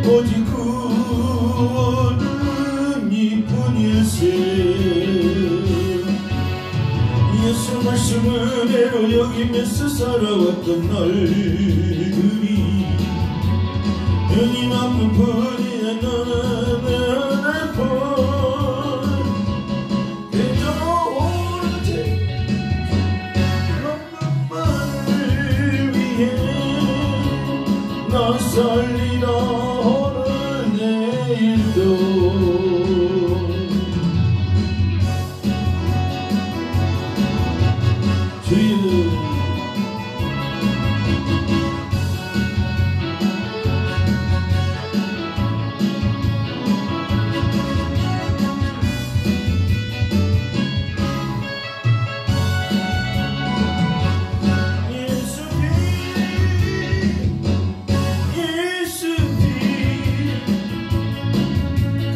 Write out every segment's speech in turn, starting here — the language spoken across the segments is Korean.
오직 구원은 이뿐일세. 예수 말씀을 은혜로 여기면서 살아왔던 날들이 주님 앞은 뿐이야. 너는 내 폰 그저 오로지 너만을 위해 나 살리라.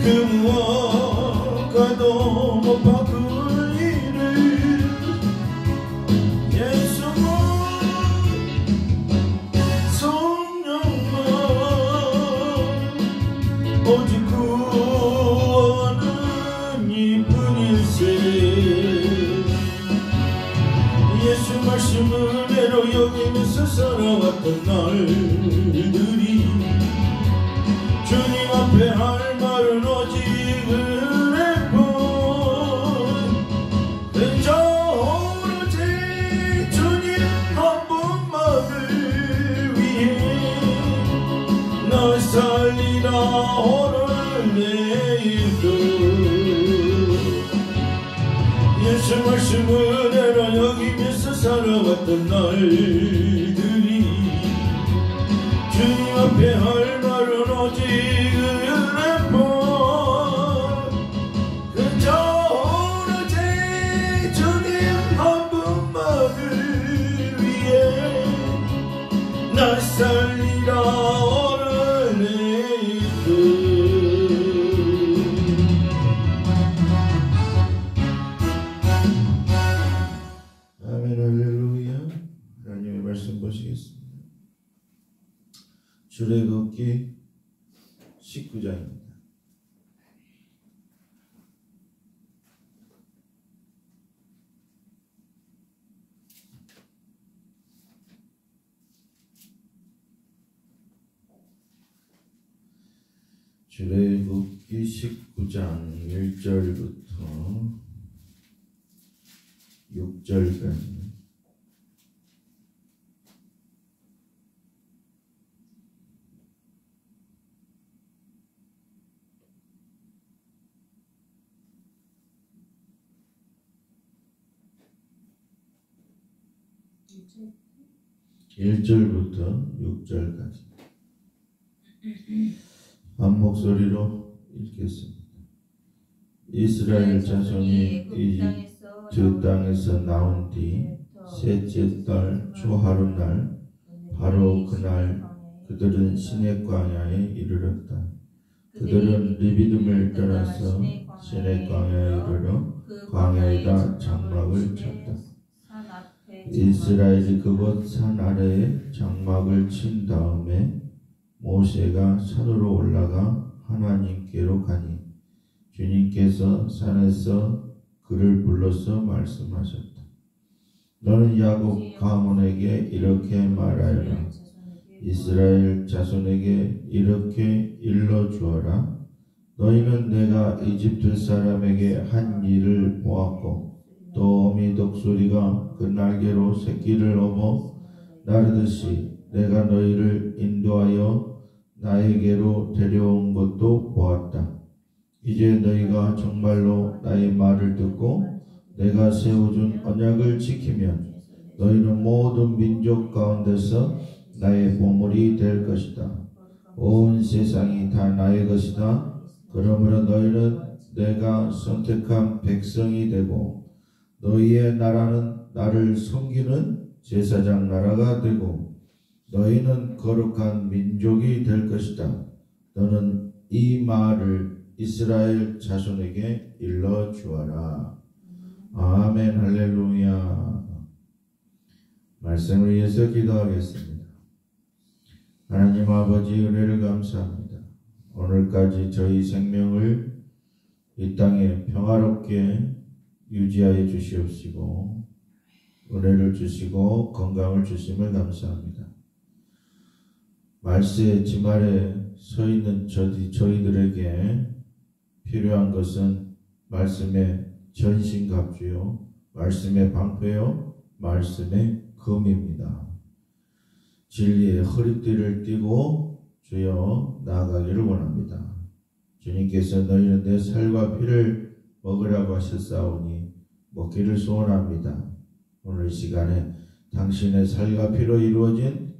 그 무엇과도 못 바꿀 일을 예수만 성령만 오직 구원은 이뿐일세. 예수 말씀 은혜로 여기면서 살아왔던 날들이 주님 앞에 할 말은 오직 은혜뿐. 그저 오로지 주님 한 분만을 위해 날 살리라. 오늘 내일도 예수 말씀 은혜로 여기면서 살아왔던 날들이 주님 앞에 할 말은 오직 은혜뿐. 그저 오로지 주님 한 분만을 위해 날 살리라. 오늘 내일도 아멘. 할렐루야. 하나님의 말씀 보시겠습니다. 출애굽기 19장입니다. 출애굽기 19장 1절부터 6절까지 1절부터 6절까지 한 목소리로 읽겠습니다. 이스라엘 자손이 이집트 땅에서 나온 뒤 셋째 달 초하룻날 바로 그날 그들은 시내 광야에 이르렀다. 그들은 리비딤을 떠나서 시내 광야에 이르러 광야에다 장막을 쳤다. 이스라엘이 그곳 산 아래에 장막을 친 다음에 모세가 산으로 올라가 하나님께로 가니 주님께서 산에서 그를 불러서 말씀하셨다. 너는 야곱 가문에게 이렇게 말하여라. 이스라엘 자손에게 이렇게 일러주어라. 너희는 내가 이집트 사람에게 한 일을 보았고 또 어미 독수리가 그 날개로 새끼를 업어 나르듯이 내가 너희를 인도하여 나에게로 데려온 것도 보았다. 이제 너희가 정말로 나의 말을 듣고 내가 세워준 언약을 지키면 너희는 모든 민족 가운데서 나의 보물이 될 것이다. 온 세상이 다 나의 것이다. 그러므로 너희는 내가 선택한 백성이 되고 너희의 나라는 나를 섬기는 제사장 나라가 되고 너희는 거룩한 민족이 될 것이다. 너는 이 말을 이스라엘 자손에게 일러 주어라. 아멘. 할렐루야. 말씀을 위해서 기도하겠습니다. 하나님 아버지, 은혜를 감사합니다. 오늘까지 저희 생명을 이 땅에 평화롭게 유지하여 주시옵시고 은혜를 주시고 건강을 주심을 감사합니다. 말세의 지말에 서 있는 저희들에게 필요한 것은 말씀의 전신갑주요, 말씀의 방패요, 말씀의 검입니다. 진리의 허리띠를 띠고 주여 나아가기를 원합니다. 주님께서 너희는 내 살과 피를 먹으라고 하셨사오니 먹기를 소원합니다. 오늘 이 시간에 당신의 살과 피로 이루어진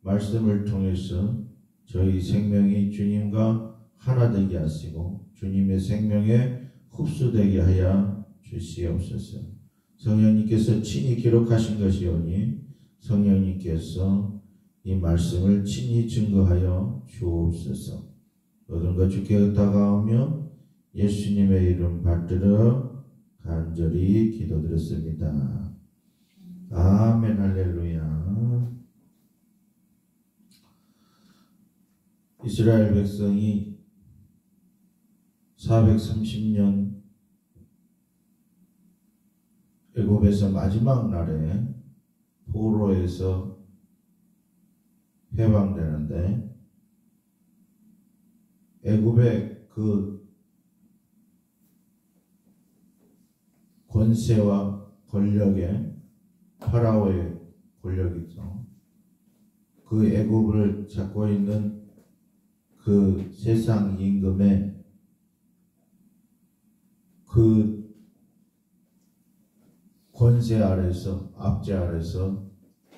말씀을 통해서 저희 생명이 주님과 하나 되게 하시고 주님의 생명에 흡수되게 하여 주시옵소서. 성령님께서 친히 기록하신 것이오니 성령님께서 이 말씀을 친히 증거하여 주옵소서. 모든 것 주께 다가오며 예수님의 이름 받들어 간절히 기도드렸습니다. 아멘. 할렐루야. 이스라엘 백성이 430년 애굽에서 마지막 날에 포로에서 해방되는데 애굽의 그 권세와 권력에 파라오의 권력이죠. 그 애굽을 잡고 있는 그 세상 임금의 그 권세 아래서 압제 아래서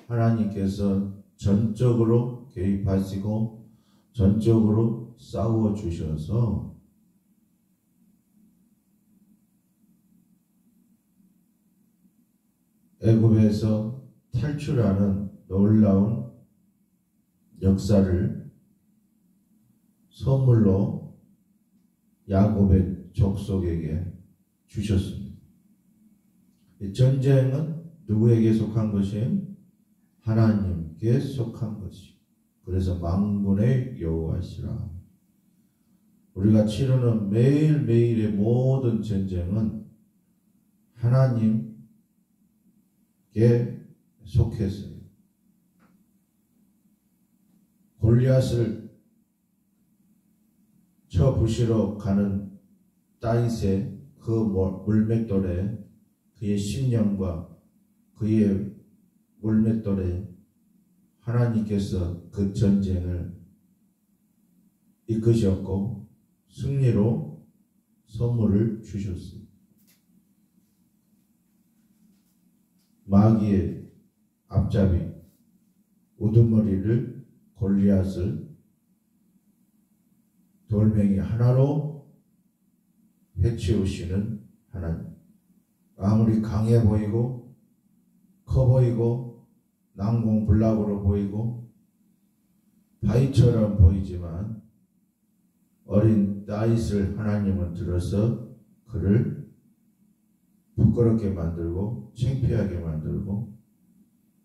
하나님께서 전적으로 개입하시고 전적으로 싸워 주셔서 애굽에서 탈출하는 놀라운 역사를 선물로 야곱의 족속에게 주셨습니다. 이 전쟁은 누구에게 속한 것이에요? 하나님께 속한 것이요. 그래서 만군의 여호와시라. 우리가 치르는 매일매일의 모든 전쟁은 하나님께 속했어요. 골리앗을 쳐 부시러 가는 다윗의 그 물맷돌에 그의 심령과 그의 물맷돌에 하나님께서 그 전쟁을 이끄셨고 승리로 선물을 주셨어요. 마귀의 앞잡이 우두머리를 골리앗을 돌멩이 하나로 해치우시는 하나님. 아무리 강해 보이고 커 보이고 난공불락으로 보이고 바위처럼 보이지만 어린 다윗을 하나님은 들어서 그를 부끄럽게 만들고 창피하게 만들고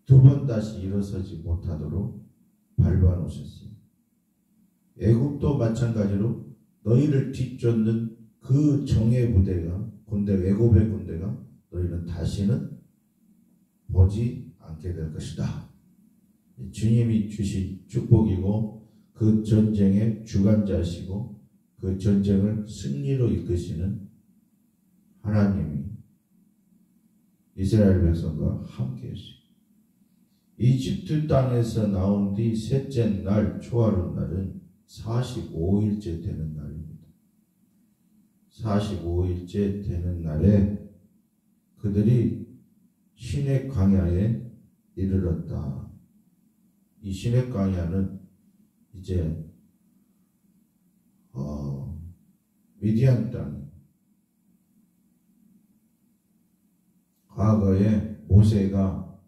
두 번 다시 일어서지 못하도록 밟아놓으셨어요. 애굽도 마찬가지로 너희를 뒤쫓는 그 정예 부대가 애굽의 군대가 너희는 다시는 보지 않게 될 것이다. 주님이 주신 축복이고 그 전쟁의 주관자시고 그 전쟁을 승리로 이끄시는 하나님이 이스라엘 백성과 함께 했어요. 이집트 땅에서 나온 뒤 셋째 날 초하루 날은 45일째 되는 날입니다. 45일째 되는 날에 그들이 시내 광야에 이르렀다. 이 시내 광야는 이제 미디안 땅, 과거에 모세가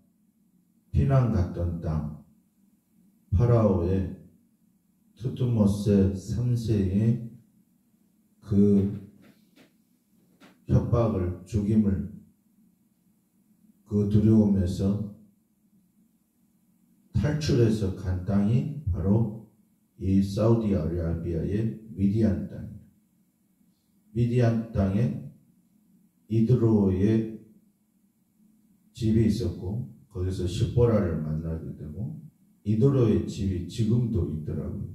피난 갔던 땅, 파라오의 투트모스 3세의 그 협박을, 죽임을 그 두려움에서 탈출해서 간 땅이 바로 이 사우디아라비아의 미디안 땅입니다. 미디안 땅에 이드로의 집이 있었고 거기서 십보라를 만나게 되고, 이드로의 집이 지금도 있더라고요.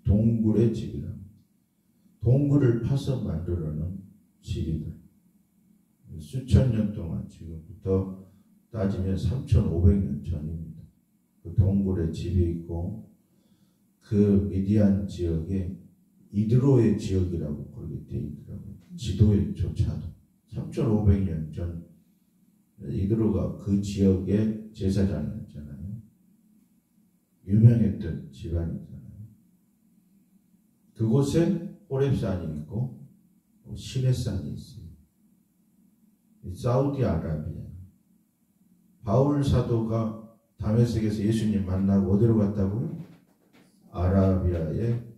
동굴의 집이라. 동굴을 파서 만들어놓은 집이들. 수천 년 동안, 지금부터 따지면 3,500년 전입니다. 그 동굴에 집이 있고, 그 미디안 지역에 이드로의 지역이라고 거기 되어 있더라고요. 지도에조차도 3,500년 전 이드로가 그 지역의 제사장이었잖아요. 유명했던 집안이잖아요. 그곳에 호렙산이 있고 시내산이 있어요. 사우디아라비아. 바울 사도가 다메섹에서 예수님 만나고 어디로 갔다고요? 아라비아의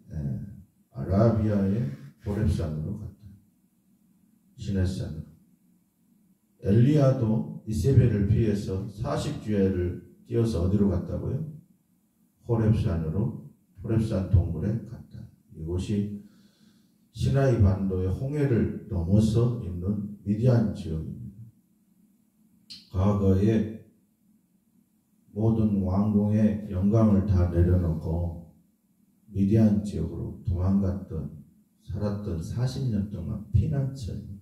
호렙산으로 갔다. 시내산으로. 엘리야도 이세벨을 피해서 40주야를 뛰어서 어디로 갔다고요? 호렙산으로, 호렙산 동굴에 갔다. 이곳이 시나이 반도의 홍해를 넘어서 있는 미디안 지역입니다. 과거에 모든 왕궁의 영광을 다 내려놓고 미디안 지역으로 도망갔던, 살았던 40년 동안 피난처입니다.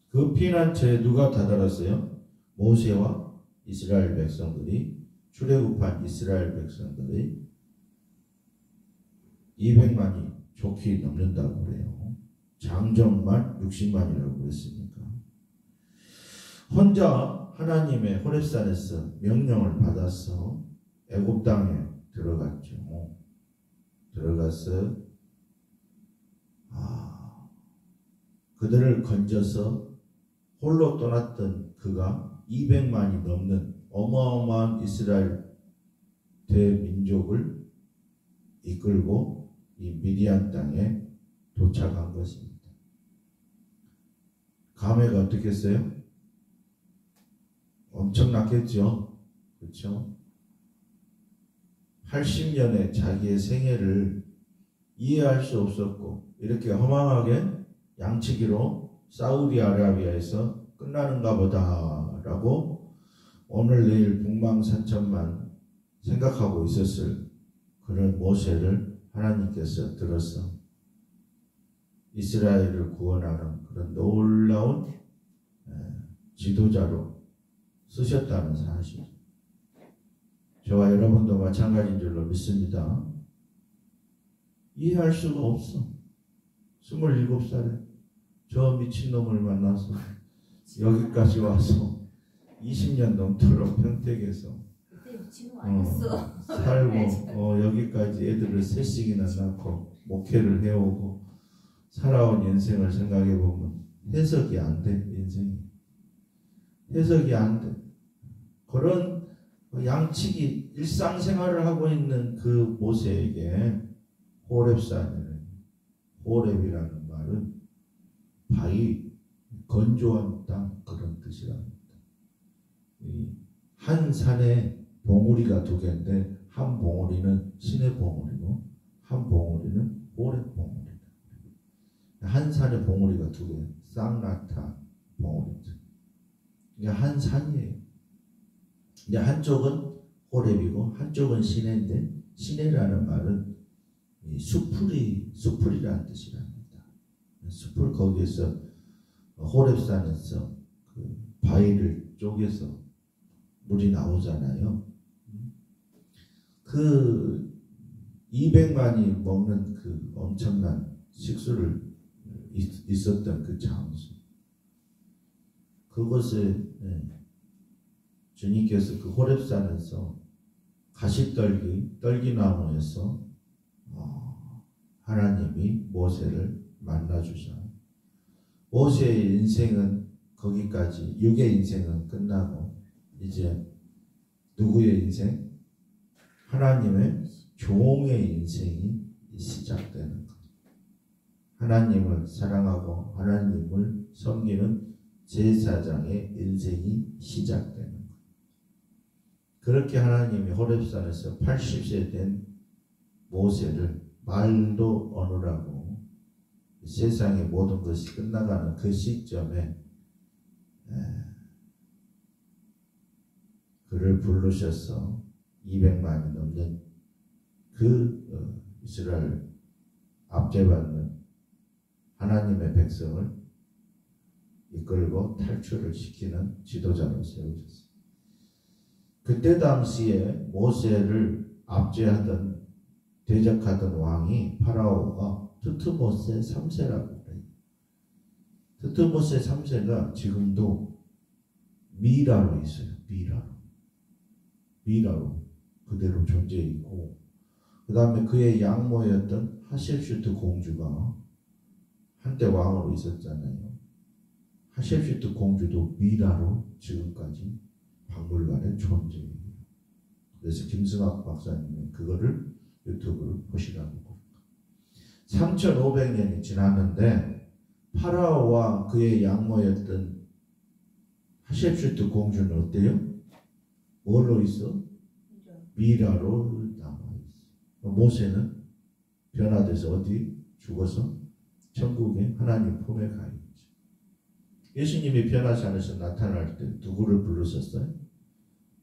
그 피난처에 누가 다다랐어요? 모세와 이스라엘 백성들이, 출애굽한 이스라엘 백성들이 200만이 좋게 넘는다고 그래요. 장정만 60만이라고 그랬으니까. 혼자 하나님의 호렙산에서 명령을 받아서 애굽 땅에 들어갔죠. 들어가서 그들을 건져서 홀로 떠났던 그가 200만이 넘는 어마어마한 이스라엘 대민족을 이끌고 이 미디안 땅에 도착한 것입니다. 감회가 어떻겠어요? 엄청났겠죠? 그렇죠? 80년의 자기의 생애를 이해할 수 없었고, 이렇게 허망하게 양치기로 사우디아라비아에서 끝나는가 보다 라고 오늘 내일 북망산천만 생각하고 있었을 그런 모세를 하나님께서 들어서 이스라엘을 구원하는 그런 놀라운 지도자로 쓰셨다는 사실, 저와 여러분도 마찬가지인 줄로 믿습니다. 이해할 수가 없어. 27살에 저 미친놈을 만나서 여기까지 와서 20년 넘도록 평택에서 살고 여기까지 애들을 셋씩이나 낳고 목회를 해오고 살아온 인생을 생각해 보면 해석이 안 돼. 인생이 해석이 안 돼. 그런 양치기 일상생활을 하고 있는 그 모세에게 호렙산이라는, 호렙이라는 말은 바위, 건조한 땅, 그런 뜻이랍니다. 한 산에 봉우리가 두 개인데 한 봉우리는 신의 봉우리고 한 봉우리는 호렙 봉우리다. 한 산에 봉우리가 두 개, 쌍나타 봉우리죠. 이게 한 산이에요. 이제 한쪽은 호렙이고 한쪽은 시내인데, 시내라는 말은 수풀이라는 뜻이랍니다. 수풀, 거기에서 호렙산에서 그 바위를 쪼개서 물이 나오잖아요. 그 200만이 먹는 그 엄청난 식수를 있었던 그 장소, 그곳에 주님께서 그 호렙산에서 떨기나무에서 하나님이 모세를 만나주셔. 모세의 인생은 거기까지, 육의 인생은 끝나고 이제 누구의 인생? 하나님의 종의 인생이 시작되는 것. 하나님을 사랑하고 하나님을 섬기는 제사장의 인생이 시작되는 것. 그렇게 하나님이 호렙산에서 80세 된 모세를 말도 어느라고 세상의 모든 것이 끝나가는 그 시점에 그를 부르셔서 200만이 넘는 그 이스라엘 압제받는 하나님의 백성을 이끌고 탈출을 시키는 지도자로 세우셨어요. 그때 당시에 모세를 압제하던 대적하던 왕이 파라오가 트트모세 3세라고 그래요. 트트모세 3세가 지금도 미라로 있어요. 미라로 그대로 존재해 있고, 그 다음에 그의 양모였던 하실슈트 공주가 한때 왕으로 있었잖아요. 하실슈트 공주도 미라로 지금까지 박물관에 존재해요. 그래서 김승학 박사님이 그거를 유튜브로 보시라고. 3500년이 지났는데 파라오와 그의 양모였던 하실슈트 공주는 어때요? 뭘로 있어? 미라로 남아있어. 모세는 변화돼서 어디? 죽어서 천국의 하나님 품에 가 있죠. 예수님이 변화지 않으셔 나타날 때 누구를 부르셨어요?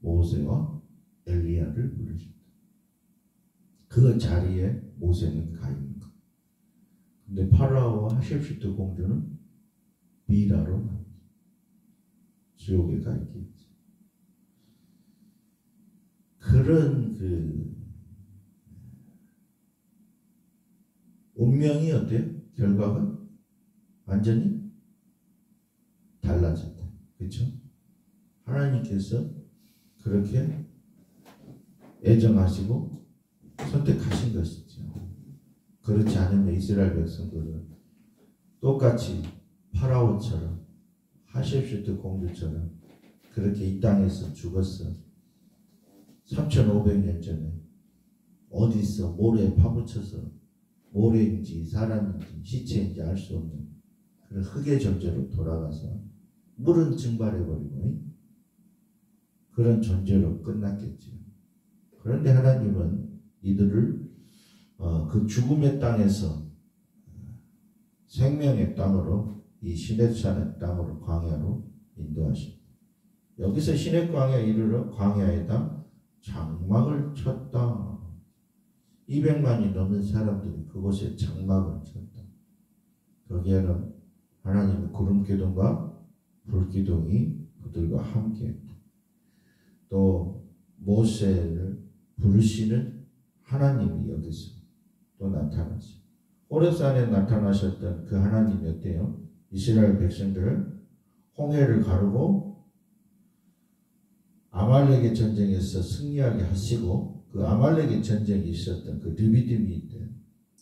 모세와 엘리야를 부르셨다. 그 자리에 모세는 가 있는 것. 근데 파라오와 하실슈트 공주는 미라로 지옥에 가 있겠지. 그런 그 운명이 어때요? 결과가 완전히 달라졌다. 그렇죠? 하나님께서 그렇게 애정하시고 선택하신 것이죠. 그렇지 않으면 이스라엘 백성들은 똑같이 파라오처럼 하실슈트 공주처럼 그렇게 이 땅에서 죽었어. 3500년 전에 어디서 모래에 파묻혀서 모래인지 사람인지 시체인지 알 수 없는 그런 흙의 존재로 돌아가서 물은 증발해버리고 그런 존재로 끝났겠죠. 그런데 하나님은 이들을 그 죽음의 땅에서 생명의 땅으로, 이 시냇산의 땅으로, 광야로 인도하십니다. 여기서 시냇 광야에 이르러 광야에다 장막을 쳤다. 200만이 넘는 사람들이 그곳에 장막을 쳤다. 거기에는 하나님의 구름 기둥과 불 기둥이 그들과 함께했다. 또 모세를 부르시는 하나님이 여기서 또 나타났어요. 호렙산에 나타나셨던 그 하나님이 어때요? 이스라엘 백성들을 홍해를 가르고 아말렉의 전쟁에서 승리하게 하시고, 그 아말렉의 전쟁이 있었던 그 리비딤이 있대요.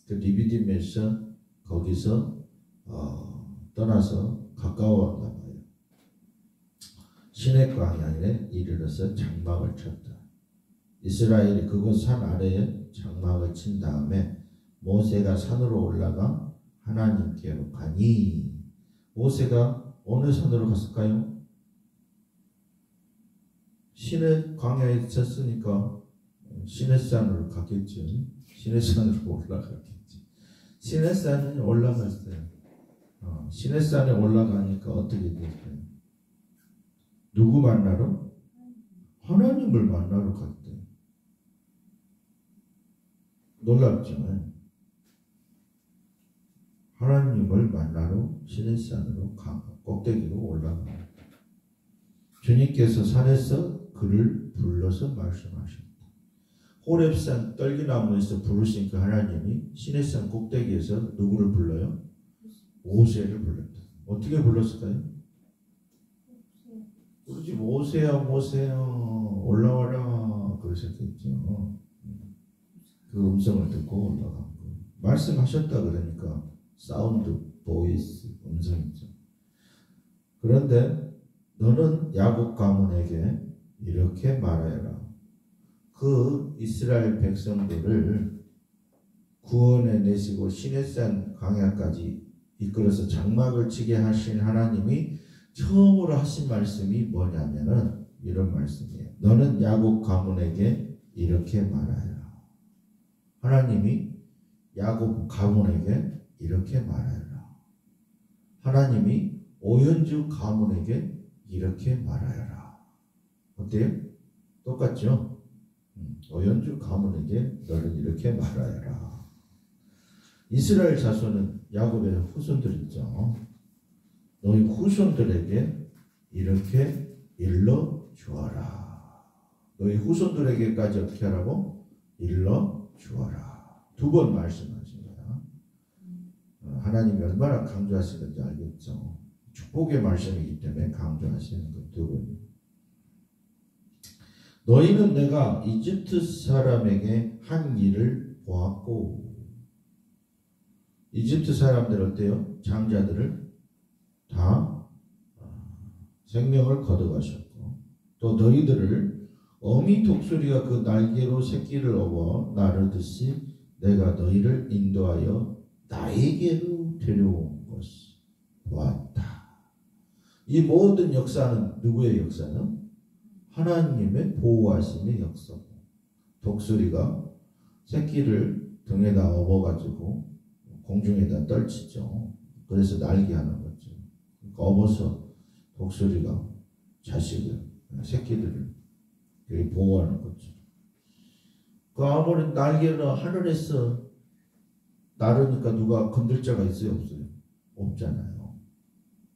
그 리비딤에서 거기서 떠나서 가까워왔나 봐요. 시냇 광야에 이르러서 장막을 쳤다. 이스라엘이 그곳 산 아래에 장막을 친 다음에 모세가 산으로 올라가 하나님께로 가니, 모세가 어느 산으로 갔을까요? 시냇 광야에 쳤으니까 시냇산으로 갔겠죠. 시냇산으로 올라갔겠지. 시냇산에 올라갔어요. 시냇산에 올라가니까 어떻게 됐어요? 누구 만나러? 하나님을 만나러 갔대요. 놀랍죠? 하나님을 만나러 시냇산으로 꼭대기로 올라가요. 주님께서 산에서 그를 불러서 말씀하십니다. 호렙산 떨기나무에서 부르신 그 하나님이 시냇산 꼭대기에서 누구를 불러요? 모세를 불렀다. 어떻게 불렀을까요? 우리 집 오세요, 오세요, 올라와라 그러셨겠죠. 그 음성을 듣고 올라간 거예요. 말씀하셨다 그러니까 사운드, 보이스, 음성이죠. 그런데 너는 야곱 가문에게 이렇게 말하여라. 그 이스라엘 백성들을 구원해 내시고 시내산 광야까지 이끌어서 장막을 치게 하신 하나님이 처음으로 하신 말씀이 뭐냐면은 이런 말씀이에요. 너는 야곱 가문에게 이렇게 말하여라. 하나님이 야곱 가문에게 이렇게 말하여라. 하나님이 오연주 가문에게 이렇게 말하여라. 어때요? 똑같죠? 오연주 가문에게 너는 이렇게 말하여라. 이스라엘 자손은 야곱의 후손들 있죠. 너희 후손들에게 이렇게 일러 주어라. 너희 후손들에게까지 어떻게 하라고? 일러 주어라. 두 번 말씀하신 거야. 하나님이 얼마나 강조하시는지 알겠죠. 축복의 말씀이기 때문에 강조하시는 것 두 번. 너희는 내가 이집트 사람에게 한 일을 보았고, 이집트 사람들 어때요? 장자들을 다 생명을 거둬가셨고, 또 너희들을 어미 독수리가 그 날개로 새끼를 업어 나르듯이 내가 너희를 인도하여 나에게로 데려온 것을 보았다. 이 모든 역사는 누구의 역사는? 하나님의 보호하심의 역사고, 독수리가 새끼를 등에다 업어가지고 공중에다 떨치죠. 그래서 날개하는 거죠. 그러니까 업어서 독수리가 자식을, 새끼들을 보호하는 거죠. 그 아무리 날개를 하늘에서 나르니까 누가 건들 자가 있어요? 없어요? 없잖아요.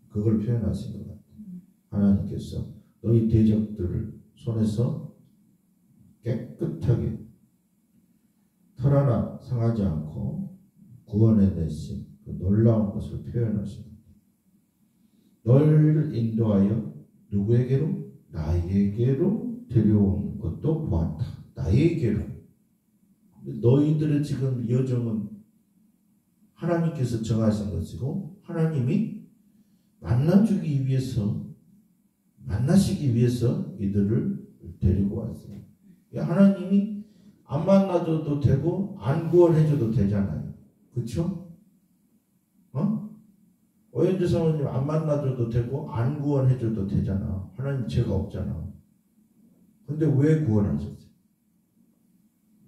그걸 표현하신 것 같아요. 하나님께서 너희 대적들을 손에서 깨끗하게 털 하나 상하지 않고 구원해내신 그 놀라운 것을 표현하십니다. 너희를 인도하여 누구에게로? 나에게로 데려온 것도 보았다. 나에게로. 너희들의 지금 여정은 하나님께서 정하신 것이고, 하나님이 만나시기 위해서 이들을 데리고 왔어요. 하나님이 안 만나줘도 되고 안 구원해줘도 되잖아요. 그렇죠? 오연주 사모님 안 만나줘도 되고 안 구원해줘도 되잖아. 하나님 죄가 없잖아. 근데 왜 구원하셨어요?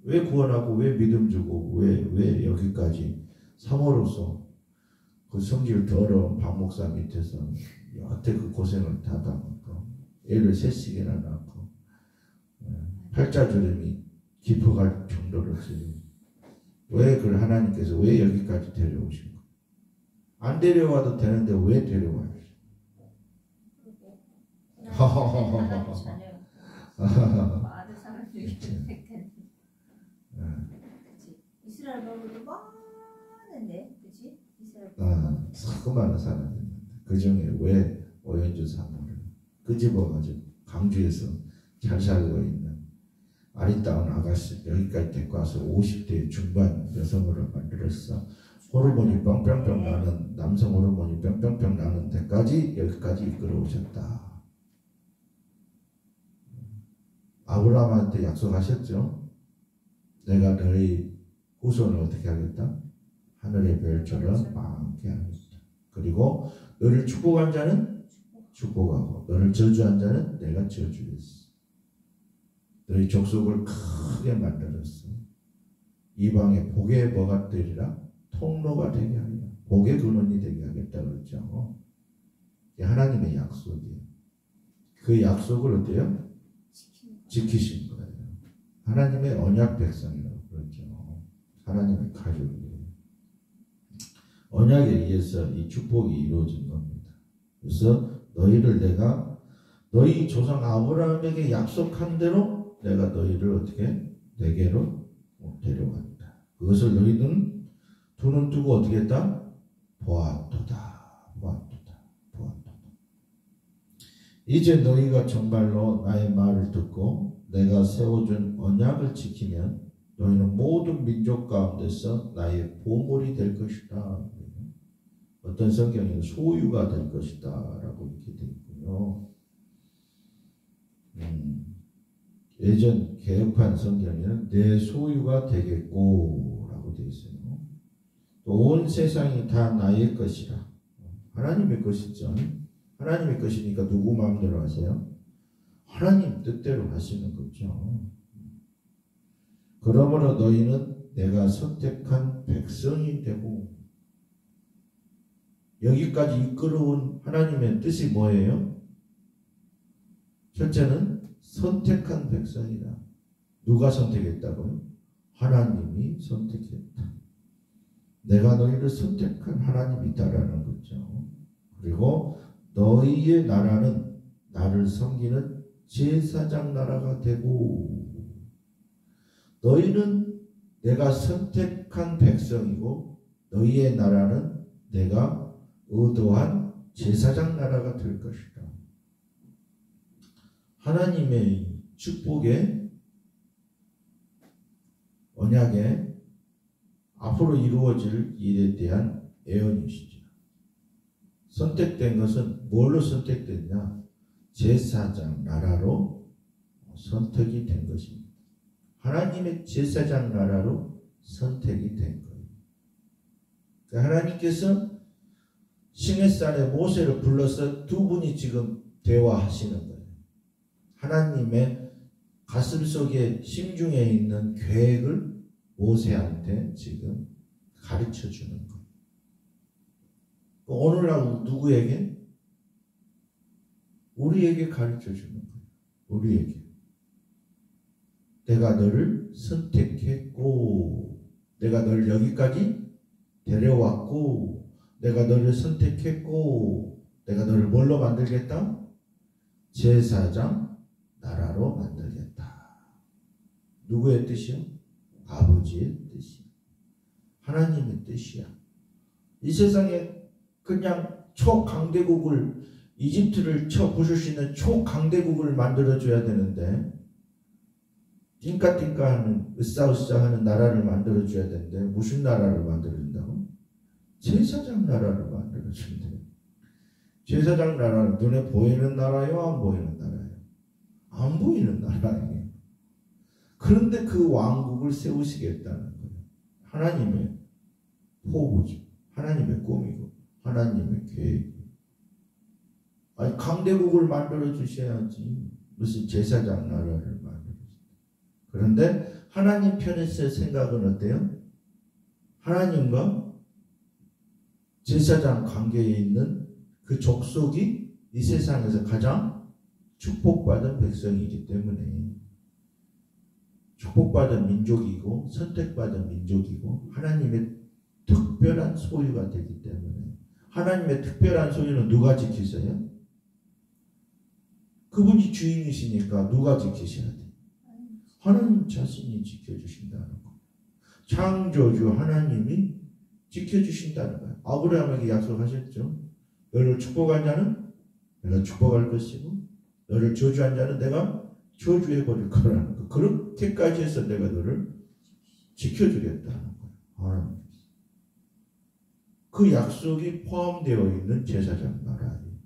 왜 구원하고 왜 믿음 주고 왜 여기까지 사모로서 그 성질 더러운 박 목사 밑에서 여태 그 고생을 다 당하고 애를 셋씩이나 낳고 팔자주름이 깊어갈 정도로 지금 왜 그걸 하나님께서 왜 여기까지 데려오신 거예요? 안 데려와도 되는데 왜 데려와요? 아들 사람 중에 이스라엘 말고도 많은데, 그렇지? 이스라엘 수많은 사람이 있는데 그 중에 왜 오연주 사모를 끄집어가지고 강주에서 잘 살고 있는 아리따운 아가씨 여기까지 데리고 와서 50대 중반 여성으로 만들었어. 호르몬이 뿅뿅뿅 나는, 남성 호르몬이 뿅뿅뿅 나는 데까지 여기까지 이끌어 오셨다. 아브라함한테 약속하셨죠? 내가 너희 후손을 어떻게 하겠다? 하늘의 별처럼 많게 하겠다. 그리고 너를 축복한 자는 축복하고 너를 저주한 자는 내가 저주했어. 너희 족속을 크게 만들었어. 이방의 복의 뭐가 되리라? 통로가 되게 하리라. 복의 근원이 되게 하겠다 그랬죠. 이게 하나님의 약속이에요. 그 약속을 어때요? 지키신 거예요. 하나님의 언약 백성이라고 그러죠. 하나님의 가족이에요. 언약에 의해서 이 축복이 이루어진 겁니다. 그래서 너희를 내가 너희 조상 아브라함에게 약속한 대로 내가 너희를 어떻게 내게로 데려간다. 그것을 너희는 두 눈 뜨고 어떻게 했다? 보았도다. 보았도다. 보았도다. 이제 너희가 정말로 나의 말을 듣고 내가 세워준 언약을 지키면 너희는 모든 민족 가운데서 나의 보물이 될 것이다. 어떤 성경에는 소유가 될 것이다 라고 이렇게 되어 있고요. 예전 개혁판 성경에는 내 소유가 되겠고 라고 되어 있어요. 또 온 세상이 다 나의 것이라. 하나님의 것이죠. 하나님의 것이니까 누구 마음대로 하세요? 하나님 뜻대로 하시는 거죠. 그러므로 너희는 내가 선택한 백성이 되고, 여기까지 이끌어온 하나님의 뜻이 뭐예요? 첫째는 선택한 백성이다. 누가 선택했다고요? 하나님이 선택했다. 내가 너희를 선택한 하나님이다라는 거죠. 그리고 너희의 나라는 나를 섬기는 제사장 나라가 되고, 너희는 내가 선택한 백성이고 너희의 나라는 내가 의도한 제사장 나라가 될 것이다. 하나님의 축복의 언약에 앞으로 이루어질 일에 대한 예언이시죠. 선택된 것은 뭘로 선택됐냐? 제사장 나라로 선택이 된 것입니다. 하나님의 제사장 나라로 선택이 된 거예요. 그러니까 하나님께서 시내산에 모세를 불러서 두 분이 지금 대화하시는 거예요. 하나님의 가슴속에 심중에 있는 계획을 모세한테 지금 가르쳐 주는 거예요. 오늘날 누구에게? 우리에게 가르쳐 주는 거예요. 우리에게. 내가 너를 선택했고, 내가 너를 여기까지 데려왔고, 내가 너를 선택했고, 내가 너를 뭘로 만들겠다? 제사장 나라로 만들겠다. 누구의 뜻이요? 아버지의 뜻이야. 하나님의 뜻이야. 이 세상에 그냥 초강대국을, 이집트를 쳐 부술 수 있는 초강대국을 만들어줘야 되는데, 띵까띵까하는 으쌰으쌰하는 나라를 만들어줘야 되는데 무슨 나라를 만들어준다고? 제사장 나라를 만들어준대요. 제사장 나라는 눈에 보이는 나라요? 안 보이는 나라요? 안 보이는 나라예요. 그런데 그 왕국을 세우시겠다는 거예요. 하나님의 포부죠. 하나님의 꿈이고 하나님의 계획이고. 아니 강대국을 만들어 주셔야지 무슨 제사장 나라를 만들어. 그런데 하나님 편에서의 생각은 어때요? 하나님과 제사장 관계에 있는 그 족속이 이 세상에서 가장 축복받은 백성이기 때문에, 축복받은 민족이고 선택받은 민족이고 하나님의 특별한 소유가 되기 때문에, 하나님의 특별한 소유는 누가 지키세요? 그분이 주인이시니까 누가 지키셔야 돼요? 하나님 자신이 지켜주신다는 거예요. 창조주 하나님이 지켜주신다는 거예요. 아브라함에게 약속하셨죠. 너를 축복한 자는 내가 축복할 것이고 너를 저주한 자는 내가 저주해버릴 거라는 거. 그렇게까지 해서 내가 너를 지켜주겠다는 거예요. 하나님. 그 약속이 포함되어 있는 제사장 나라예요.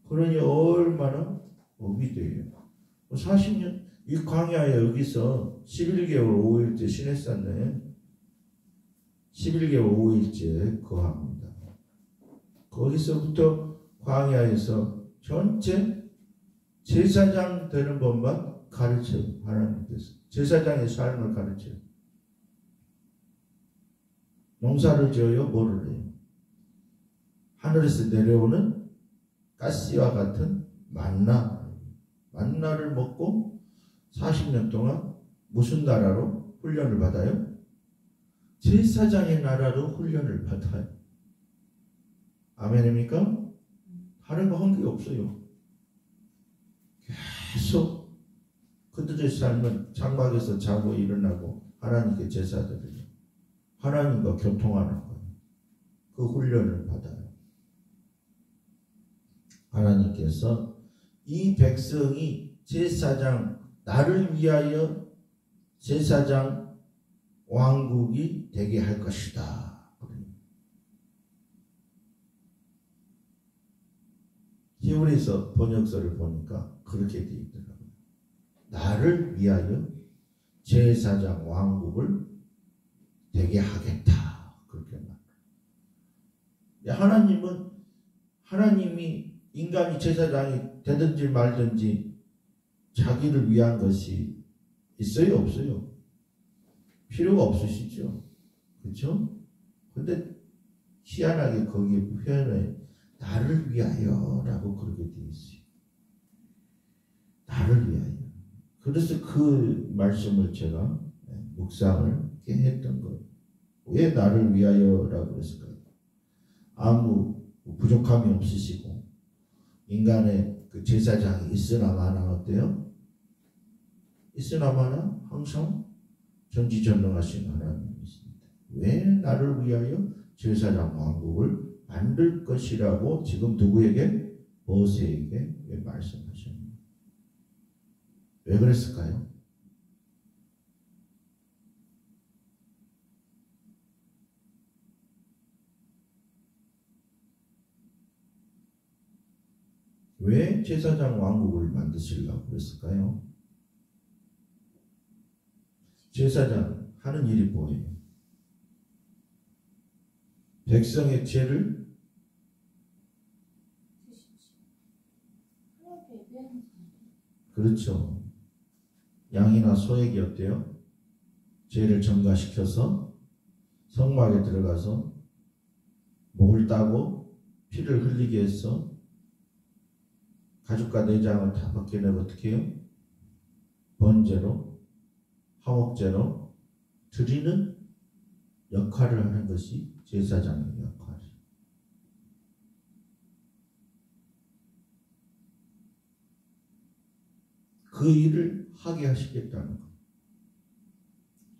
그러니 얼마나 위대해요. 40년 이 광야에 여기서 11개월 5일째 시내산에 11개월 5일째 거합니다. 거기서부터 광야에서 전체 제사장 되는 법만 가르쳐요. 하나님께서 제사장의 삶을 가르쳐요. 농사를 지어요? 뭐를 해요? 하늘에서 내려오는 가시와 같은 만나를 먹고 40년 동안 무슨 나라로 훈련을 받아요? 제사장의 나라로 훈련을 받아요. 아멘입니까? 다른 거 한 게 없어요. 계속 그들의 삶은 장막에서 자고 일어나고 하나님께 제사드려요. 하나님과 교통하는 거예요. 그 훈련을 받아요. 하나님께서 이 백성이 제사장, 나를 위하여 제사장 왕국이 되게 할 것이다. 히브리서 번역서를 보니까 그렇게 되어 있더라고요. 나를 위하여 제사장 왕국을 되게 하겠다. 그렇게 말해요. 하나님이 인간이 제사장이 되든지 말든지 자기를 위한 것이 있어요? 없어요? 필요가 없으시죠? 그렇죠? 근데 희한하게 거기에 표현을 나를 위하여 라고 그렇게 되어 있어요. 나를 위하여. 그래서 그 말씀을 제가 묵상을 했던 거예요. 왜 나를 위하여 라고 그랬을까요? 아무 부족함이 없으시고 인간의 그 제사장이 있으나 마나 어때요? 있으나 마나 항상 전지전능하신 하나님이십니다. 왜 나를 위하여 제사장 왕국을 만들 것이라고 지금 누구에게? 모세에게 왜 말씀하셨나요? 왜 그랬을까요? 왜 제사장 왕국을 만드시려고 그랬을까요? 제사장 하는 일이 뭐예요? 백성의 죄를 그렇죠. 양이나 소에게 어때요? 죄를 전가시켜서 성막에 들어가서 목을 따고 피를 흘리게 해서 가죽과 내장을 다 벗겨내고 어떻게 해요? 번제로, 화목제로 드리는 역할을 하는 것이 제사장의 역할이에요. 그 일을 하게 하시겠다는 것.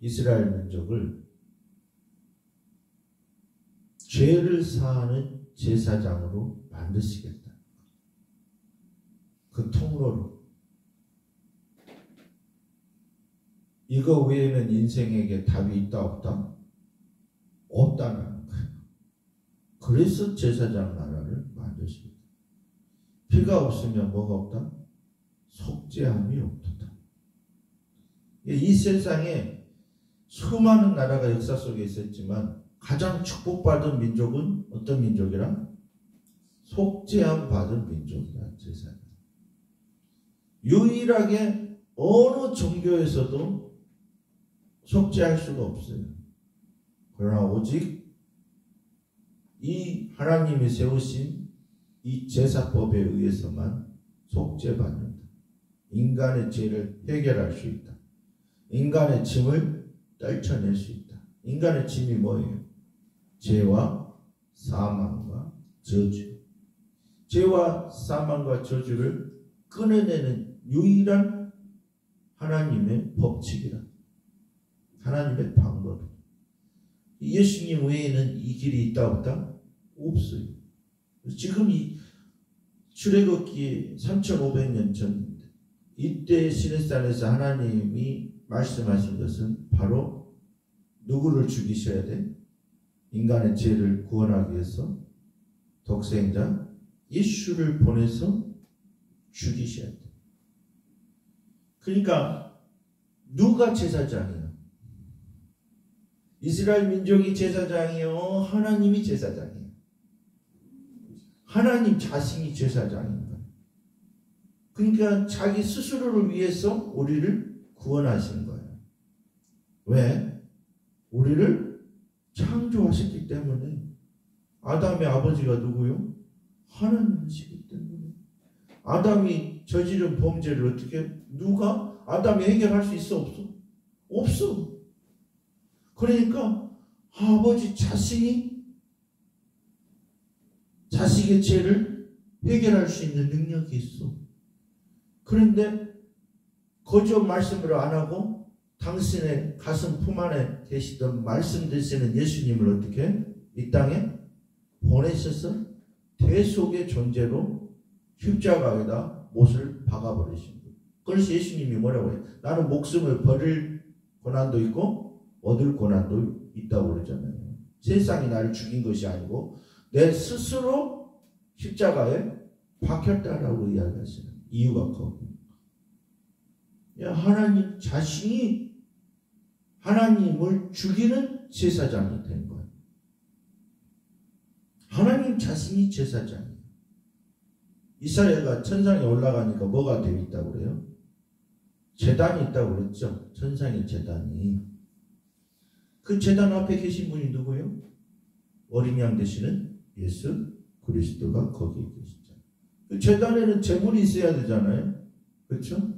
이스라엘 민족을 죄를 사하는 제사장으로 만드시겠다. 그 통로로. 이거 외에는 인생에게 답이 있다 없다? 없다는 거예요. 그래서 제사장 나라를 만드십니다. 피가 없으면 뭐가 없다? 속죄함이 없다. 이 세상에 수많은 나라가 역사 속에 있었지만 가장 축복받은 민족은 어떤 민족이라? 속죄함 받은 민족이다. 제사장. 유일하게 어느 종교에서도 속죄할 수가 없어요. 그러나 오직 이 하나님이 세우신 이 제사법에 의해서만 속죄받는다. 인간의 죄를 해결할 수 있다. 인간의 짐을 떨쳐낼 수 있다. 인간의 짐이 뭐예요? 죄와 사망과 저주. 죄와 사망과 저주를 끊어내는 유일한 하나님의 법칙이다. 하나님의 방법이다. 예수님 외에는 이 길이 있다 없다? 없어요. 지금 이 출애굽기 3500년 전입니다. 이때 시내산에서 하나님이 말씀하신 것은 바로 누구를 죽이셔야 돼? 인간의 죄를 구원하기 위해서 독생자 예수를 보내서 죽이셔야 돼. 그러니까 누가 제사장이에요? 이스라엘 민족이 제사장이요? 하나님이 제사장이에요? 하나님 자신이 제사장인 거예요. 그러니까 자기 스스로를 위해서 우리를 구원하신 거예요. 왜? 우리를 창조하셨기 때문에. 아담의 아버지가 누구요? 하나님이시기 때문에. 아담이 저지른 범죄를 어떻게 누가 아담이 해결할 수 있어? 없어? 없어. 그러니까 아버지 자신이 자식의 죄를 해결할 수 있는 능력이 있어. 그런데 거저 말씀을 안 하고 당신의 가슴 품 안에 계시던 말씀 되시는 예수님을 어떻게 이 땅에 보내셔서 대속의 존재로 십자가에다 못을 박아버리신 거예요. 그래서 예수님이 뭐라고 해요? 나는 목숨을 버릴 고난도 있고 얻을 고난도 있다고 그러잖아요. 세상이 나를 죽인 것이 아니고 내 스스로 십자가에 박혔다라고 이야기하시는 이유가 거기. 하나님 자신이 하나님을 죽이는 제사장이 된 거예요. 하나님 자신이 제사장이에요. 이사야가 천상에 올라가니까 뭐가 되어 있다고 그래요? 제단이 있다고 그랬죠. 천상의 제단이. 그 제단 앞에 계신 분이 누구예요? 어린 양 되시는 예수 그리스도가 거기에 계시죠. 그 제단에는 제물이 있어야 되잖아요. 그렇죠?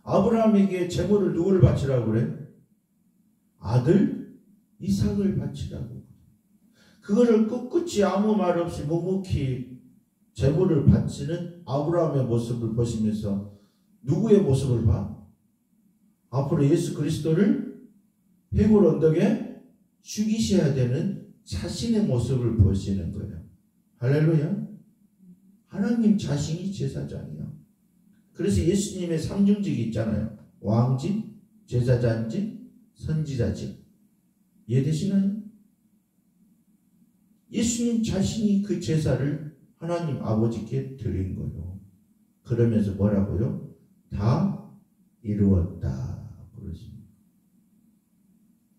아브라함에게 제물을 누구를 바치라고 그래? 아들 이삭을 바치라고. 그거를 꿋꿋이 아무 말 없이 묵묵히 제물을 바치는 아브라함의 모습을 보시면서 누구의 모습을 봐? 앞으로 예수 그리스도를 회골 언덕에 죽이셔야 되는 자신의 모습을 보시는 거예요. 할렐루야. 하나님 자신이 제사장이야. 그래서 예수님의 삼중직이 있잖아요. 왕직, 제사장직, 선지자직. 이해되시나요? 예수님 자신이 그 제사를 하나님 아버지께 드린 거예요. 그러면서 뭐라고요? 다 이루었다. 그러십니다.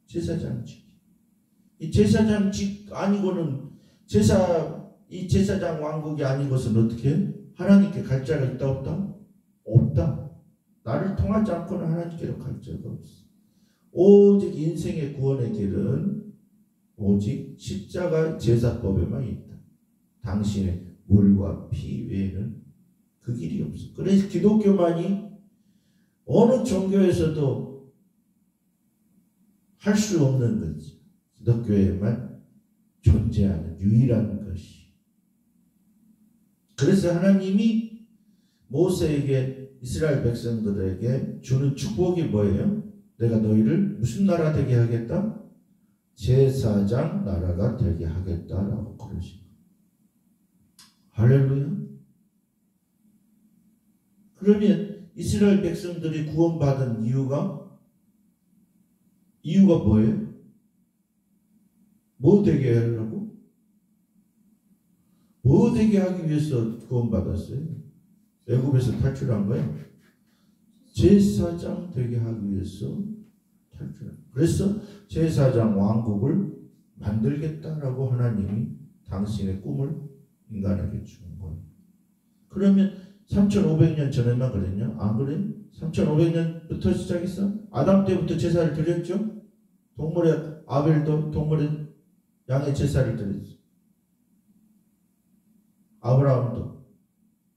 제사장직. 이 제사장직 아니고는 이 제사장 왕국이 아니고서는 어떻게? 하나님께 갈 자가 있다 없다? 없다. 나를 통하지 않고는 하나님께로 갈 자가 없어. 오직 인생의 구원의 길은 오직 십자가 제사법에만 있다. 당신의 물과 피 외에는 그 길이 없어. 그래서 기독교만이 어느 종교에서도 할 수 없는 거지. 기독교에만 존재하는 유일한 것이. 그래서 하나님이 모세에게 이스라엘 백성들에게 주는 축복이 뭐예요? 내가 너희를 무슨 나라 되게 하겠다? 제사장 나라가 되게 하겠다라고 그러십니다. 할렐루야. 그러면 이스라엘 백성들이 구원받은 이유가 뭐예요? 뭐 되게 하려고? 뭐 되게 하기 위해서 구원받았어요? 애굽에서 탈출한 거예요? 제사장 되게 하기 위해서 탈출한. 그래서 제사장 왕국을 만들겠다라고 하나님이 당신의 꿈을 인간에게 주는 거예요. 그러면 3500년 전에만 그랬냐? 안 그래요? 3500년부터 시작했어? 아담 때부터 제사를 드렸죠? 동물의 아벨도 동물의 양의 제사를 드렸어. 아브라함도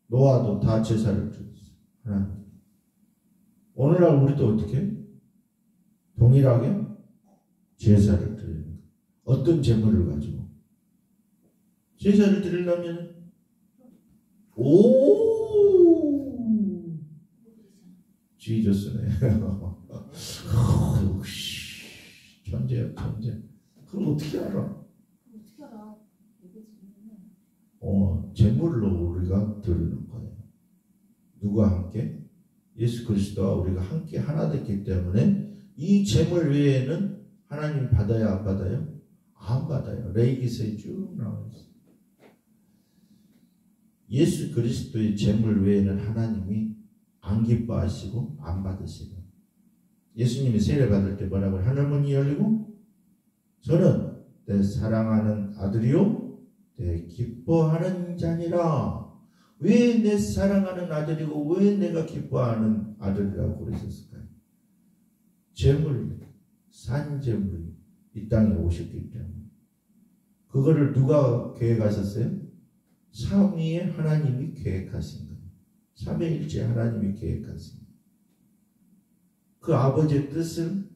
노아도 다 제사를 드렸어. 하나님. 오늘날 우리도 어떻게? 동일하게 제사를 드리는 거예요. 어떤 제물을 가지고? 제사를 드리려면 지저스네. 천재야 천재. 그럼 어떻게 알아? 제물로 우리가 드리는 거예요. 누가 함께? 예수 그리스도와 우리가 함께 하나 됐기 때문에 이 제물 외에는 하나님 받아요 안 받아요? 안 받아요. 레위기서에 쭉 나와 있어요. 예수 그리스도의 제물 외에는 하나님이 안 기뻐하시고 안 받으시고. 예수님이 세례 받을 때 뭐라고 해요? 하늘문이 열리고 저는 내 사랑하는 아들이요 내 기뻐하는 자니라. 왜 내 사랑하는 아들이고 왜 내가 기뻐하는 아들이라고 그러셨을까요? 제물, 산제물이 이 땅에 오셨기 때문에. 그거를 누가 계획하셨어요? 삼위의 하나님이 계획하신 거예요. 삼위일체 하나님이 계획하신 거예요. 그 아버지의 뜻을